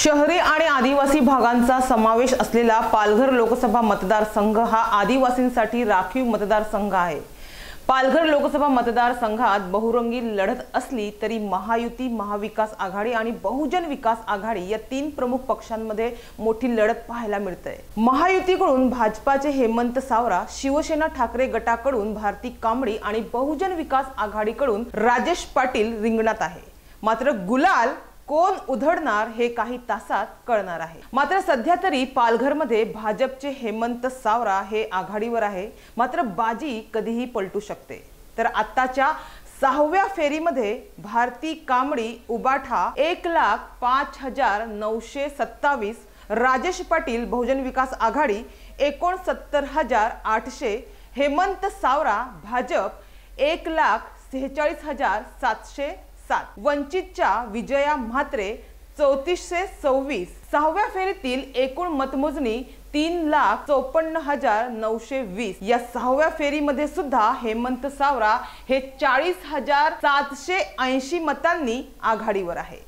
शहरी आणि आदिवासी भागांचा समावेश असलेला पालघर लोकसभा मतदारसंघ हा आदिवासींसाठी राखीव मतदारसंघ आहे। पालघर लोकसभा मतदारसंघात बहुरंगी लढत असली तरी महायुती, महाविकास आघाडी आणि बहुजन विकास आघाडी या तीन प्रमुख पक्षांमध्ये मोठी लढत पाहायला मिळते। महायुतीकडून भाजपाचे हेमंत सावरा, शिवसेना ठाकरे गटाकडून भारती कांबडी आणि बहुजन विकास आघाडीकडून राजेश पाटील रिंगणात आहे। मात्र गुलाल कोण उधळणार हे काही तासात कळणार आहे। मात्र सध्या तरी पालघरमध्ये भाजपचे हेमंत सावरा हे आघाडीवर आहे। मात्र बाजी कधीही पलटू शकते। तर आत्ताच्या 6व्या फेरीमध्ये भारती कांबडी उबाठा 1,05,927, राजेश पाटील बहुजन विकास आघाडी 69,800, हेमंत सावरा भाजप 1,46,707, वंचितच्या विजया म्हात्रे 3426। 6व्या फेरीतील एकूण मतमोजणी 3,54,920। या 6व्या फेरीमध्ये सुद्धा हेमंत सावरा हे 40,780 मतांनी आघाडीवर आहे।